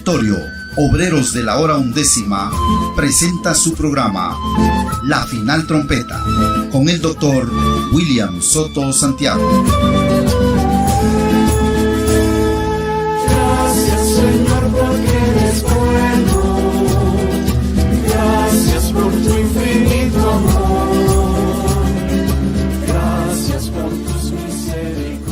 Auditorio Obreros de la Hora Undécima presenta su programa La Final Trompeta con el doctor William Soto Santiago. Gracias, Señor, porque eres bueno. Gracias por tu infinito amor. Gracias por tus misericordias.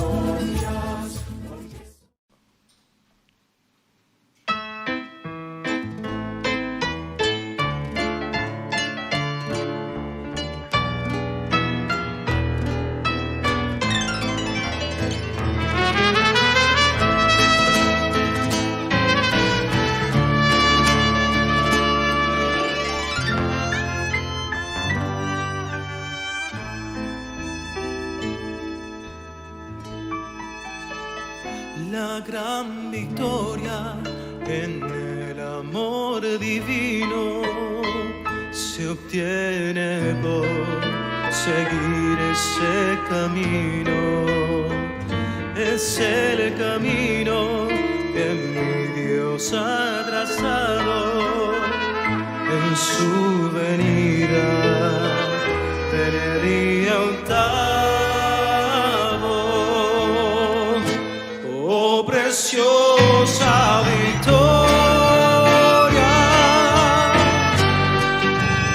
La gran victoria en el amor divino se obtiene por seguir ese camino. Es el camino que mi Dios ha trazado en su venida en el día octavo. Oh, preciosa victoria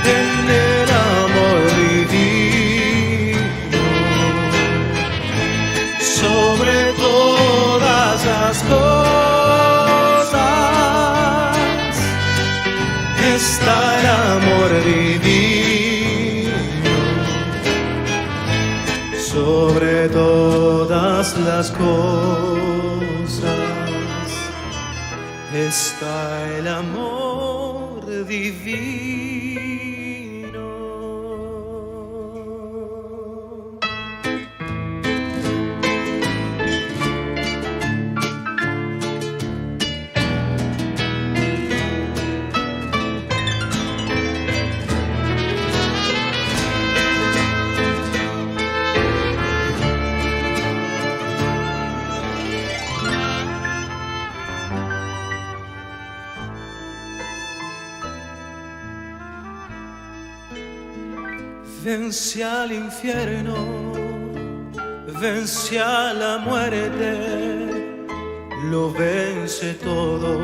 en el amor divino, sobre todas las cosas está el amor divino, sobre todas las cosas está el amor divino. Vence al infierno, vence a la muerte, lo vence todo,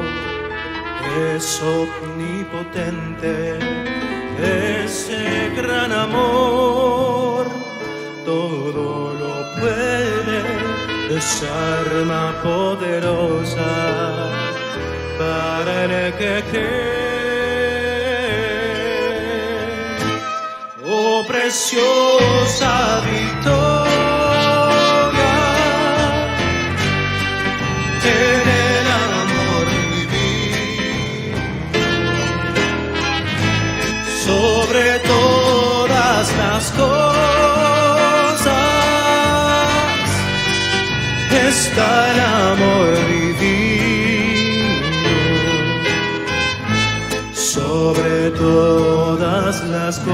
es omnipotente, ese gran amor, todo lo puede, es arma poderosa para el que cree. Oh, preciosa victoria en el amor divino, sobre todas las cosas está el amor divino, sobre todas las cosas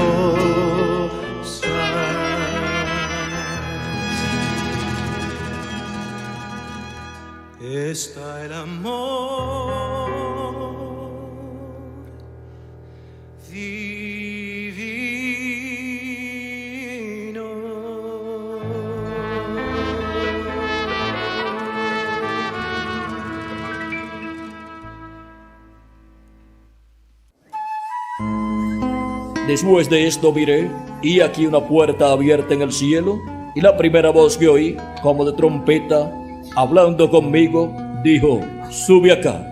está el amor divino. Después de esto miré, y aquí una puerta abierta en el cielo, y la primera voz que oí, como de trompeta, hablando conmigo, dijo: sube acá,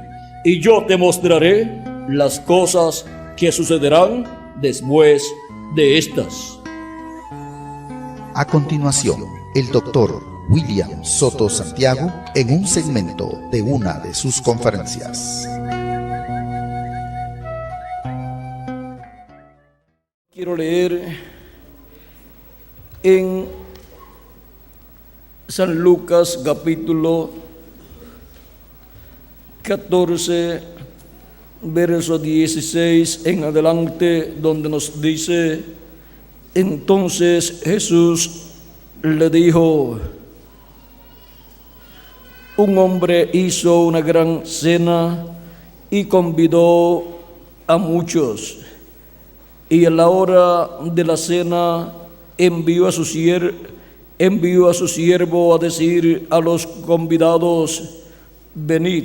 y yo te mostraré las cosas que sucederán después de estas. A continuación, el doctor William Soto Santiago en un segmento de una de sus conferencias. Quiero leer en San Lucas capítulo 14, verso 16 en adelante, donde nos dice: entonces Jesús le dijo: un hombre hizo una gran cena y convidó a muchos. Y a la hora de la cena envió a su siervo a decir a los convidados: venid,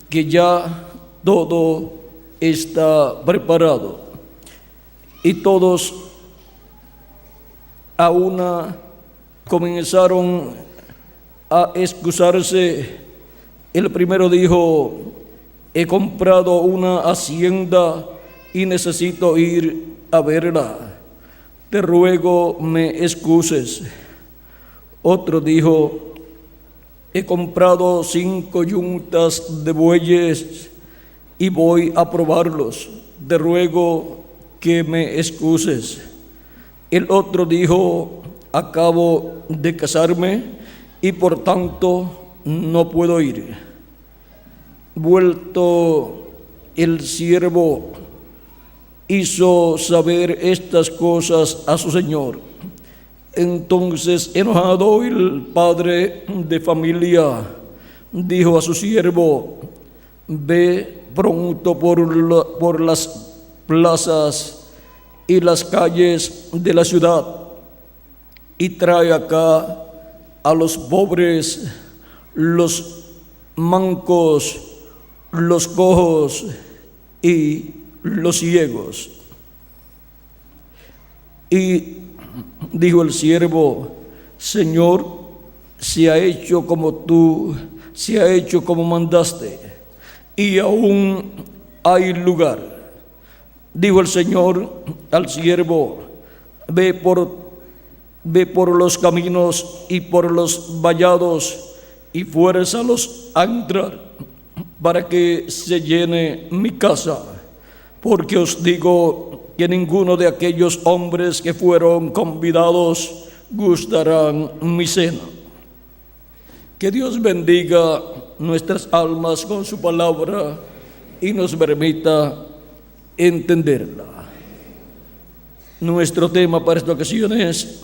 que ya todo está preparado. Y todos a una comenzaron a excusarse. El primero dijo: he comprado una hacienda y necesito ir a verla. Te ruego me excuses. Otro dijo: he comprado 5 yuntas de bueyes y voy a probarlos. Te ruego que me excuses. El otro dijo: acabo de casarme y por tanto no puedo ir. Vuelto el siervo, hizo saber estas cosas a su señor. Entonces, enojado, el padre de familia dijo a su siervo: ve pronto por las plazas y las calles de la ciudad y trae acá a los pobres, los mancos, los cojos y los ciegos. Y dijo el siervo: Señor, se ha hecho como mandaste, y aún hay lugar. Dijo el Señor al siervo: ve por los caminos y por los vallados y fuérzalos a entrar, para que se llene mi casa. Porque os digo que ninguno de aquellos hombres que fueron convidados gustarán mi cena. Que Dios bendiga nuestras almas con su palabra y nos permita entenderla. Nuestro tema para esta ocasión es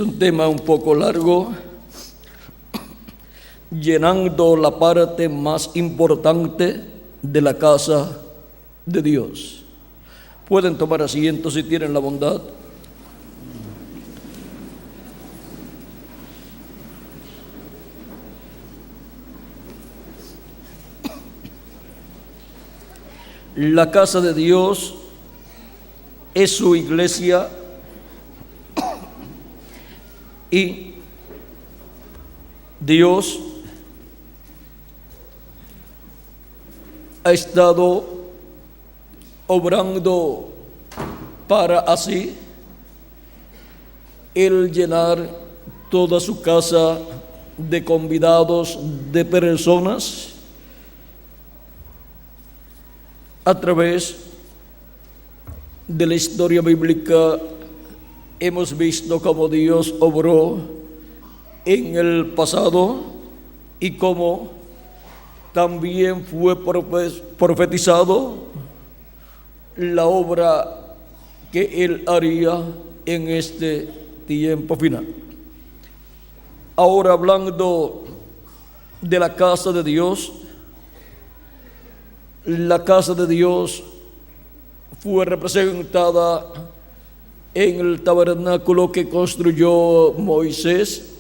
un tema un poco largo, llenando la parte más importante de la casa de Dios. Pueden tomar asiento si tienen la bondad. La casa de Dios es su iglesia y Dios ha estado obrando para así el llenar toda su casa de convidados, de personas. A través de la historia bíblica hemos visto cómo Dios obró en el pasado y cómo también fue profetizado la obra que Él haría en este tiempo final. Ahora, hablando de la casa de Dios, la casa de Dios fue representada en el tabernáculo que construyó Moisés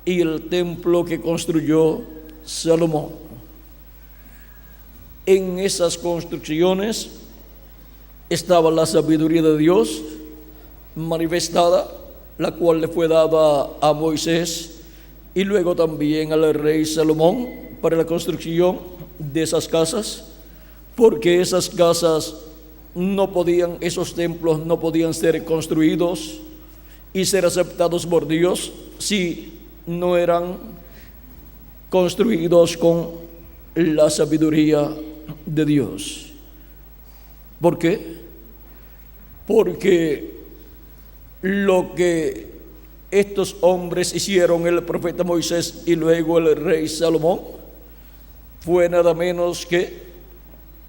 y el templo que construyó Salomón. En esas construcciones estaba la sabiduría de Dios manifestada, la cual le fue dada a Moisés y luego también al rey Salomón para la construcción de esas casas, porque esas casas esos templos no podían ser construidos y ser aceptados por Dios si no eran construidos con la sabiduría de Dios. ¿Por qué? Porque lo que estos hombres hicieron, el profeta Moisés y luego el rey Salomón, fue nada menos que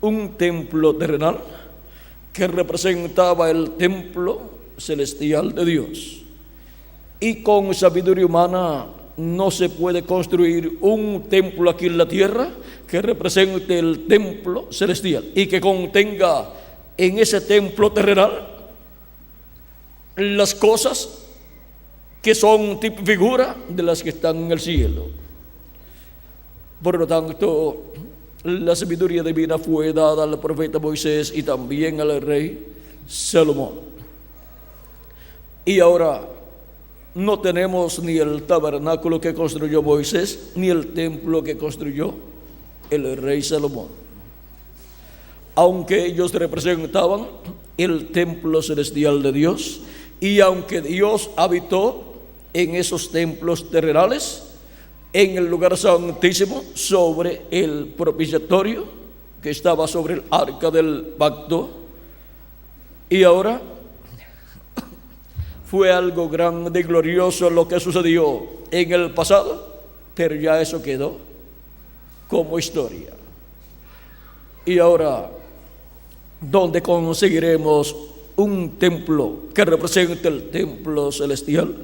un templo terrenal que representaba el templo celestial de Dios. Y con sabiduría humana no se puede construir un templo aquí en la tierra que represente el templo celestial y que contenga en ese templo terrenal las cosas que son tipo y figura de las que están en el cielo. Por lo tanto, la sabiduría divina fue dada al profeta Moisés y también al rey Salomón. Y ahora no tenemos ni el tabernáculo que construyó Moisés, ni el templo que construyó el rey Salomón. Aunque ellos representaban el templo celestial de Dios, y aunque Dios habitó en esos templos terrenales, en el lugar santísimo, sobre el propiciatorio que estaba sobre el arca del pacto, y ahora fue algo grande y glorioso lo que sucedió en el pasado, pero ya eso quedó como historia. Y ahora, ¿dónde conseguiremos un templo que represente el templo celestial?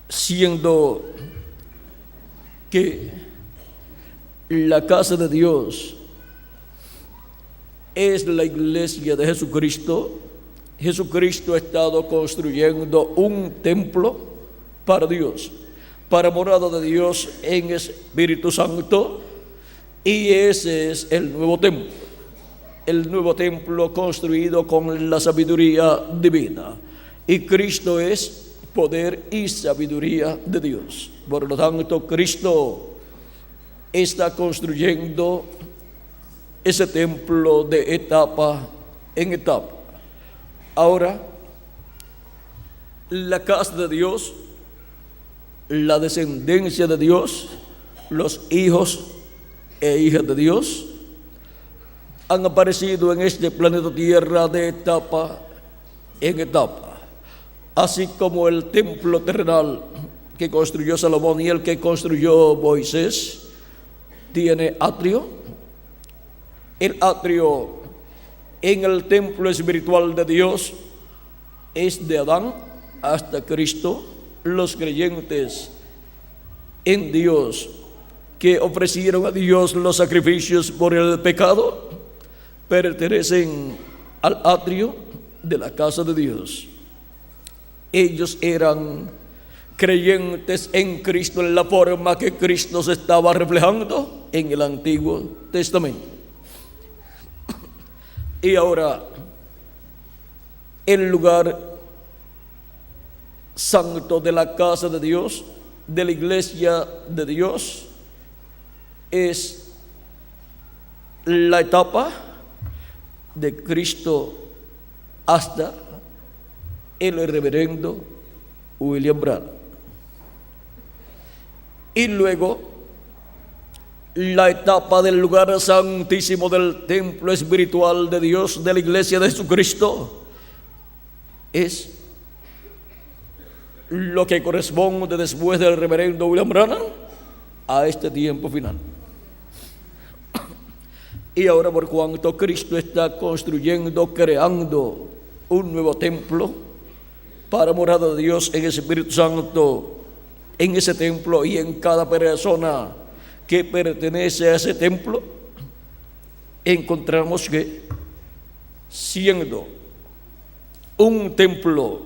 Siendo que la casa de Dios es la iglesia de Jesucristo. Jesucristo ha estado construyendo un templo para Dios, para morada de Dios en Espíritu Santo, y ese es el nuevo templo construido con la sabiduría divina, y Cristo es poder y sabiduría de Dios. Por lo tanto, Cristo está construyendo ese templo de etapa en etapa. Ahora, la casa de Dios, la descendencia de Dios, los hijos e hijas de Dios han aparecido en este planeta Tierra de etapa en etapa. Así como el templo terrenal que construyó Salomón y el que construyó Moisés tiene atrio. El atrio en el templo espiritual de Dios es de Adán hasta Cristo. Los creyentes en Dios que ofrecieron a Dios los sacrificios por el pecado pertenecen al atrio de la casa de Dios. Ellos eran creyentes en Cristo en la forma que Cristo se estaba reflejando en el Antiguo Testamento. Y ahora, el lugar santo de la casa de Dios, de la iglesia de Dios, es la etapa de Cristo hasta el reverendo William Branham. Y luego la etapa del lugar santísimo del templo espiritual de Dios, de la iglesia de Jesucristo, es lo que corresponde después del reverendo William Branham a este tiempo final. Y ahora, por cuanto Cristo está construyendo, creando un nuevo templo para morada de Dios en el Espíritu Santo, en ese templo y en cada persona que pertenece a ese templo, encontramos que, siendo un templo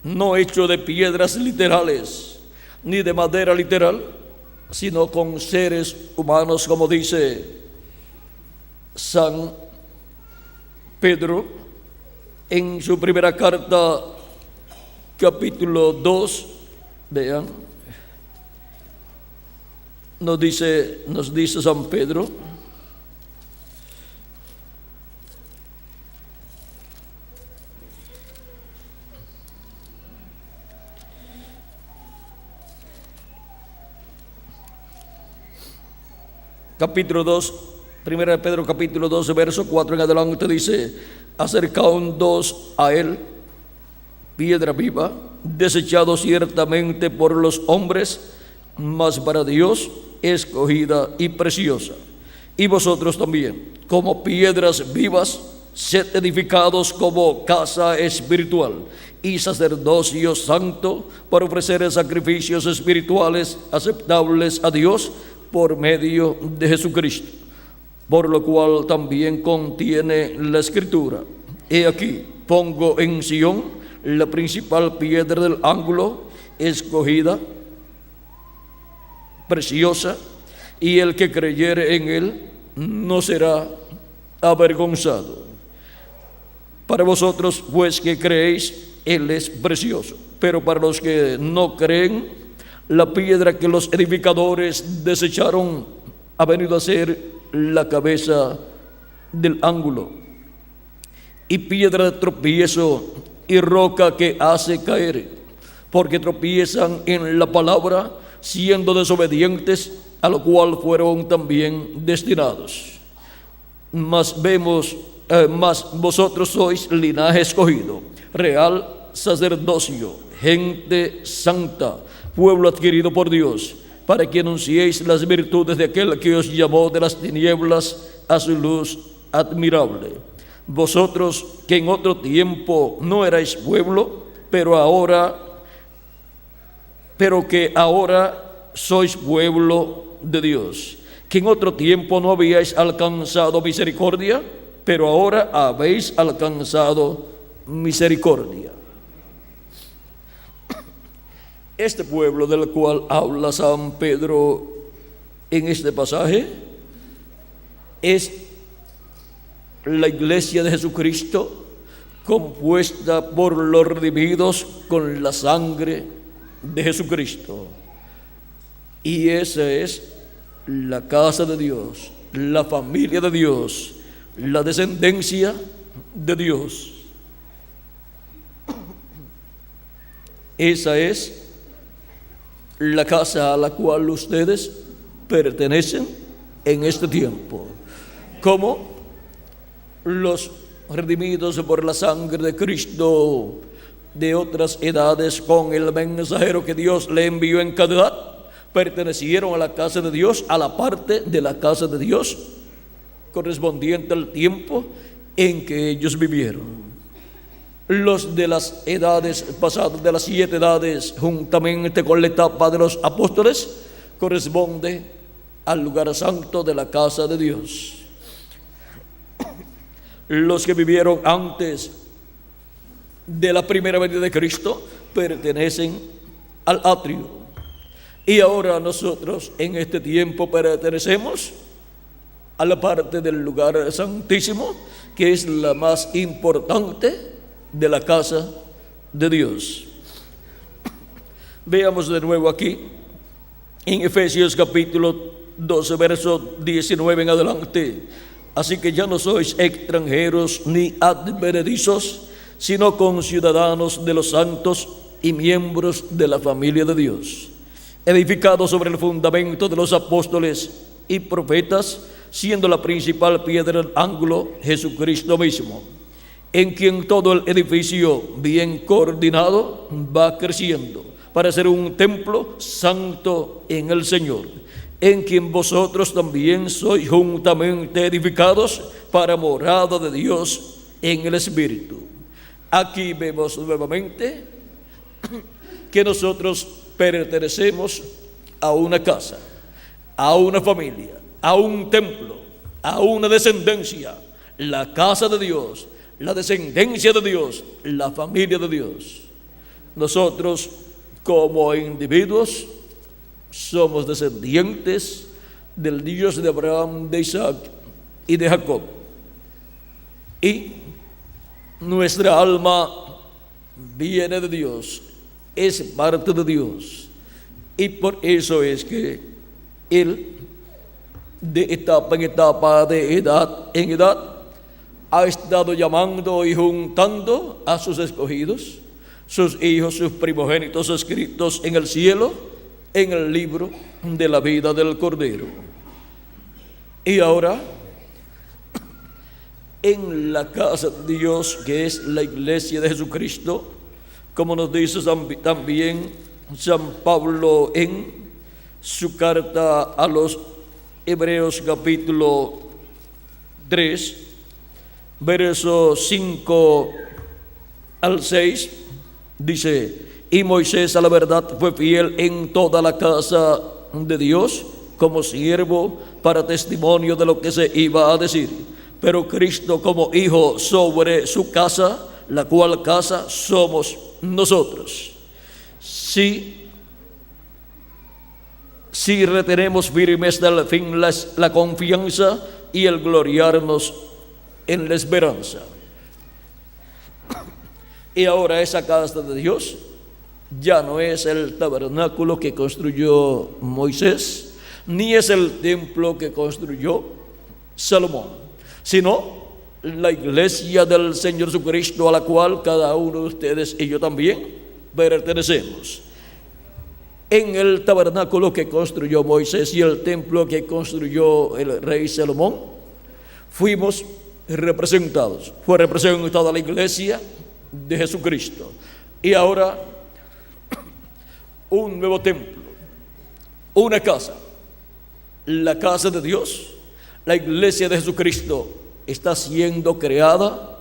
no hecho de piedras literales ni de madera literal, sino con seres humanos, como dice San Pedro en su primera carta, capítulo 2, vean, nos dice San Pedro, capítulo 2, primera de Pedro, capítulo 12, verso 4 en adelante, dice: acercándoos a él, piedra viva, desechado ciertamente por los hombres, mas para Dios escogida y preciosa. Y vosotros también, como piedras vivas, sed edificados como casa espiritual y sacerdocio santo para ofrecer sacrificios espirituales aceptables a Dios por medio de Jesucristo. Por lo cual también contiene la Escritura: he aquí, pongo en Sión la principal piedra del ángulo, escogida, preciosa, y el que creyere en él no será avergonzado. Para vosotros, pues, que creéis, él es precioso, pero para los que no creen, la piedra que los edificadores desecharon ha venido a ser la cabeza del ángulo, y piedra de tropiezo y roca que hace caer, porque tropiezan en la palabra, siendo desobedientes, a lo cual fueron también destinados. Mas vosotros sois linaje escogido, real sacerdocio, gente santa, pueblo adquirido por Dios, para que anunciéis las virtudes de aquel que os llamó de las tinieblas a su luz admirable. Vosotros que en otro tiempo no erais pueblo, pero que ahora sois pueblo de Dios, que en otro tiempo no habíais alcanzado misericordia, pero ahora habéis alcanzado misericordia. Este pueblo del cual habla San Pedro en este pasaje es la iglesia de Jesucristo, compuesta por los redimidos con la sangre de Jesucristo. Y esa es la casa de Dios, la familia de Dios, la descendencia de Dios. Esa es la casa a la cual ustedes pertenecen en este tiempo, como los redimidos por la sangre de Cristo de otras edades, con el mensajero que Dios le envió en cada edad, pertenecieron a la casa de Dios, a la parte de la casa de Dios correspondiente al tiempo en que ellos vivieron. Los de las edades pasadas, de las 7 edades, juntamente con la etapa de los apóstoles, corresponde al lugar santo de la casa de Dios. Los que vivieron antes de la primera venida de Cristo pertenecen al atrio, y ahora nosotros en este tiempo pertenecemos a la parte del lugar santísimo, que es la más importante de la casa de Dios. Veamos de nuevo aquí en Efesios capítulo 12, verso 19 en adelante. Así que ya no sois extranjeros ni advenedizos, sino conciudadanos de los santos y miembros de la familia de Dios, edificados sobre el fundamento de los apóstoles y profetas, siendo la principal piedra del ángulo Jesucristo mismo, en quien todo el edificio bien coordinado va creciendo para ser un templo santo en el Señor, en quien vosotros también sois juntamente edificados para morada de Dios en el Espíritu. Aquí vemos nuevamente que nosotros pertenecemos a una casa, a una familia, a un templo, a una descendencia, la casa de Dios, la descendencia de Dios, la familia de Dios. Nosotros como individuos somos descendientes del Dios de Abraham, de Isaac y de Jacob, y nuestra alma viene de Dios, es parte de Dios, y por eso es que Él, de etapa en etapa, de edad en edad, ha estado llamando y juntando a sus escogidos, sus hijos, sus primogénitos escritos en el cielo, en el libro de la vida del Cordero. Y ahora, en la casa de Dios, que es la iglesia de Jesucristo, como nos dice también San Pablo en su carta a los Hebreos capítulo 3, versos 5 al 6, Dice, y Moisés a la verdad fue fiel en toda la casa de Dios como siervo para testimonio de lo que se iba a decir. Pero Cristo como hijo sobre su casa, la cual casa somos nosotros. Si retenemos firme hasta el fin la confianza y el gloriarnos en la esperanza. Y ahora esa casa de Dios ya no es el tabernáculo que construyó Moisés, ni es el templo que construyó Salomón, sino la iglesia del Señor Jesucristo, a la cual cada uno de ustedes y yo también pertenecemos. En el tabernáculo que construyó Moisés y el templo que construyó el rey Salomón, fuimos representados. Fue representada la iglesia de Jesucristo. Y ahora, un nuevo templo, una casa, la casa de Dios, la iglesia de Jesucristo, está siendo creada,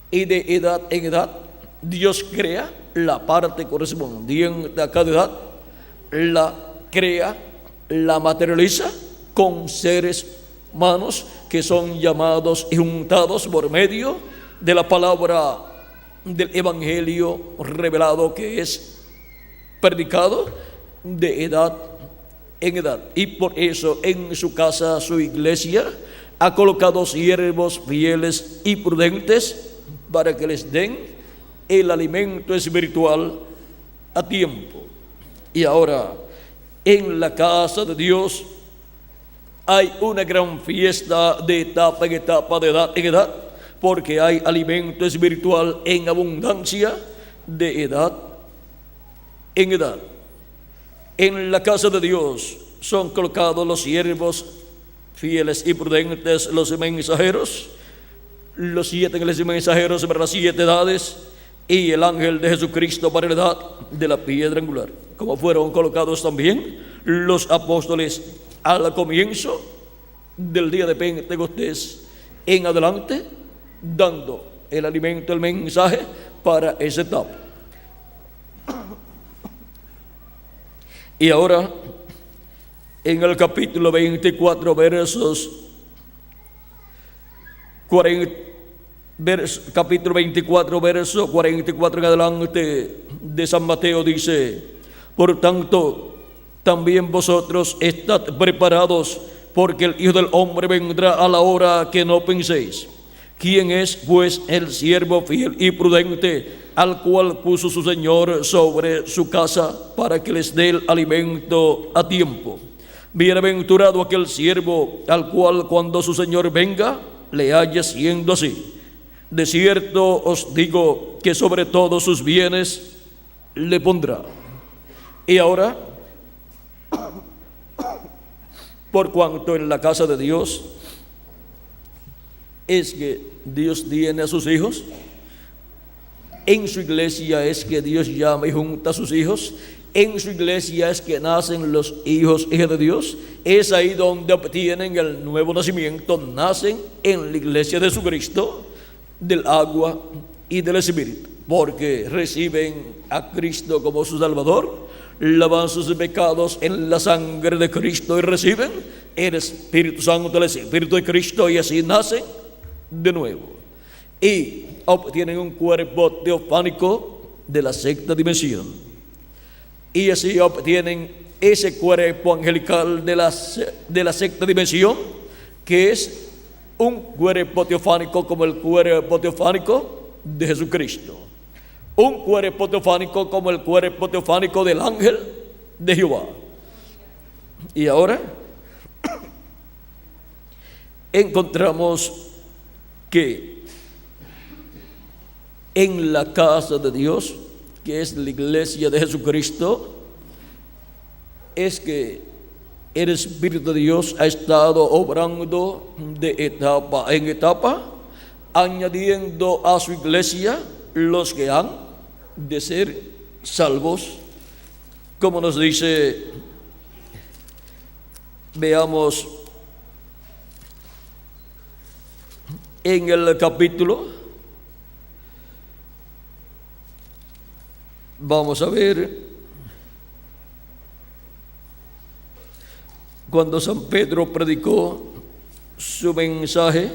y de edad en edad Dios crea la parte correspondiente a cada edad, la crea, la materializa con seres humanos que son llamados y juntados por medio de la palabra del evangelio revelado, que es predicado de edad en edad. Y por eso en su casa, su iglesia, ha colocado siervos fieles y prudentes para que les den el alimento espiritual a tiempo. Y ahora, en la casa de Dios hay una gran fiesta de etapa en etapa, de edad en edad, porque hay alimento espiritual en abundancia de edad en edad. En la casa de Dios son colocados los siervos fieles y prudentes, los mensajeros, los 7 ángeles mensajeros para las 7 edades, y el ángel de Jesucristo para la edad de la piedra angular, como fueron colocados también los apóstoles al comienzo del día de Pentecostés en adelante, dando el alimento, el mensaje para esa etapa. Y ahora, en el capítulo 24, capítulo 24, verso 44 en adelante de San Mateo, dice: por tanto, también vosotros estad preparados, porque el Hijo del Hombre vendrá a la hora que no penséis. ¿Quién es, pues, el siervo fiel y prudente, al cual puso su Señor sobre su casa para que les dé el alimento a tiempo? Bienaventurado aquel siervo al cual, cuando su Señor venga, le haya siendo así. De cierto os digo que sobre todos sus bienes le pondrá. Y ahora, por cuanto en la casa de Dios es que Dios tiene a sus hijos, en su iglesia es que Dios llama y junta a sus hijos, en su iglesia es que nacen los hijos y hijas de Dios, es ahí donde obtienen el nuevo nacimiento, nacen en la iglesia de Jesucristo, del agua y del Espíritu, porque reciben a Cristo como su Salvador, lavan sus pecados en la sangre de Cristo y reciben el Espíritu Santo, el Espíritu de Cristo, y así nacen de nuevo y obtienen un cuerpo teofánico de la sexta dimensión, y así obtienen ese cuerpo angelical de la sexta dimensión, que es un cuerpo teofánico como el cuerpo teofánico de Jesucristo, un cuerpo teofánico como el cuerpo teofánico del ángel de Jehová. Y ahora encontramos que en la casa de Dios, que es la iglesia de Jesucristo, es que el Espíritu de Dios ha estado obrando de etapa en etapa, añadiendo a su iglesia los que han de ser salvos, como nos dice, veamos en el capítulo Vamos a ver cuando San Pedro predicó su mensaje.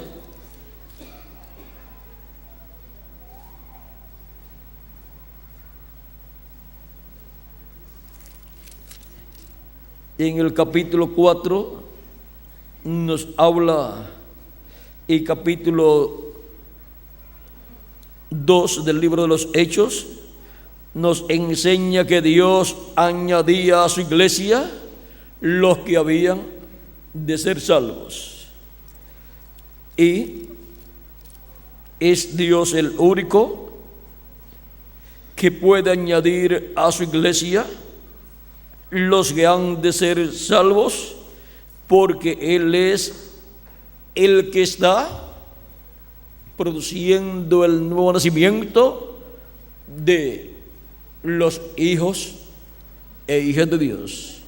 En el capítulo 4 nos habla, y capítulo 2 del libro de los Hechos nos enseña que Dios añadía a su iglesia los que habían de ser salvos. Y es Dios el único que puede añadir a su iglesia los que han de ser salvos, porque Él es el que está produciendo el nuevo nacimiento de los hijos e hijas de Dios.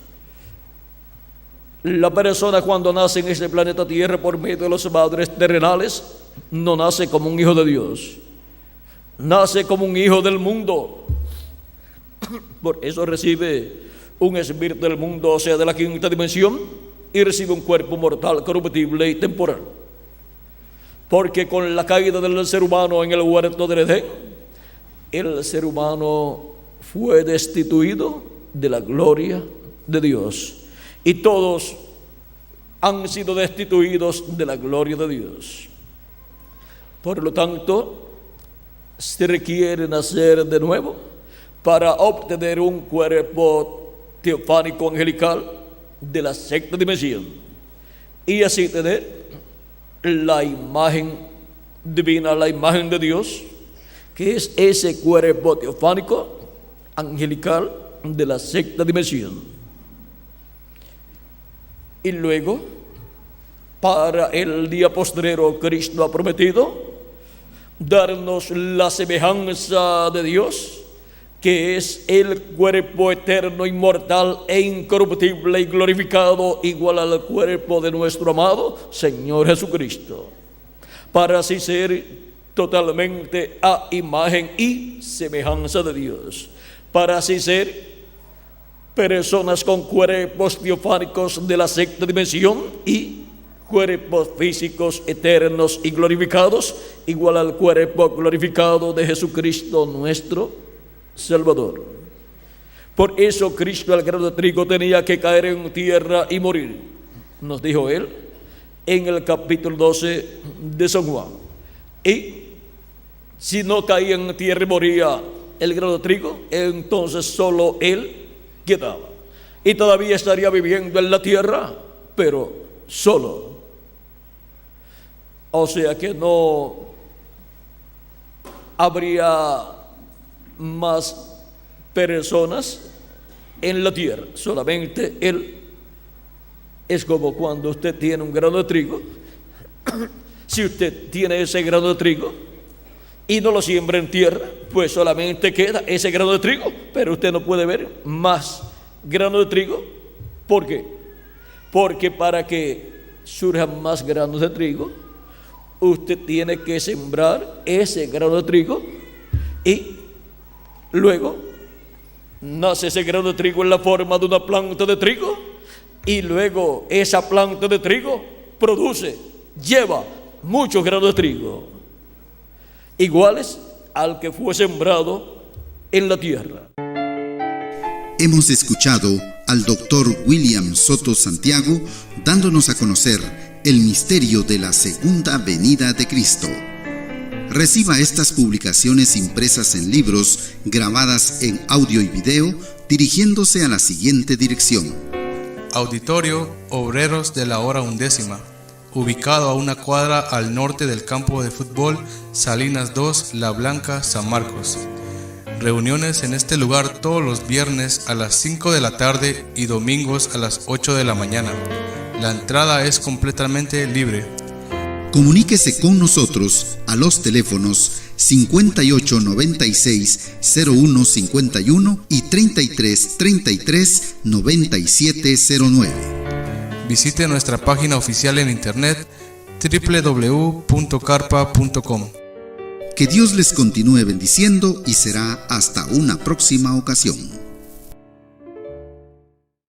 La persona cuando nace en este planeta Tierra por medio de los padres terrenales no nace como un hijo de Dios, nace como un hijo del mundo. Por eso recibe un espíritu del mundo, o sea, de la quinta dimensión, y recibe un cuerpo mortal, corruptible y temporal. Porque con la caída del ser humano en el huerto del Edén, el ser humano fue destituido de la gloria de Dios. Y todos han sido destituidos de la gloria de Dios. Por lo tanto, se requiere nacer de nuevo para obtener un cuerpo teofánico angelical de la sexta dimensión, y así tener la imagen divina, la imagen de Dios, que es ese cuerpo teofánico angelical de la sexta dimensión. Y luego, para el día postrero, Cristo ha prometido darnos la semejanza de Dios, que es el cuerpo eterno, inmortal e incorruptible y glorificado, igual al cuerpo de nuestro amado Señor Jesucristo, para así ser totalmente a imagen y semejanza de Dios, para así ser personas con cuerpos teofánicos de la sexta dimensión y cuerpos físicos eternos y glorificados, igual al cuerpo glorificado de Jesucristo nuestro Salvador. Por eso Cristo, el grano de trigo, tenía que caer en tierra y morir, nos dijo Él en el capítulo 12 de San Juan. Y si no caía en tierra y moría el grano de trigo, entonces solo Él quedaba, y todavía estaría viviendo en la tierra, pero solo. O sea que no habría más personas en la tierra, solamente Él. Es como cuando usted tiene un grano de trigo. Si usted tiene ese grano de trigo y no lo siembra en tierra, pues solamente queda ese grano de trigo, pero usted no puede ver más grano de trigo. ¿Por qué? Porque para que surjan más granos de trigo, usted tiene que sembrar ese grano de trigo, y luego nace ese grano de trigo en la forma de una planta de trigo, y luego esa planta de trigo lleva muchos granos de trigo, iguales al que fue sembrado en la tierra. Hemos escuchado al doctor William Soto Santiago dándonos a conocer el misterio de la segunda venida de Cristo. Reciba estas publicaciones impresas en libros, grabadas en audio y video, dirigiéndose a la siguiente dirección: Auditorio Obreros de la Hora Undécima, ubicado a una cuadra al norte del campo de fútbol Salinas 2, La Blanca, San Marcos. Reuniones en este lugar todos los viernes a las 5 de la tarde y domingos a las 8 de la mañana. La entrada es completamente libre. Comuníquese con nosotros a los teléfonos 5896-0151 y 3333-9709. Visite nuestra página oficial en internet www.carpa.com. Que Dios les continúe bendiciendo y será hasta una próxima ocasión.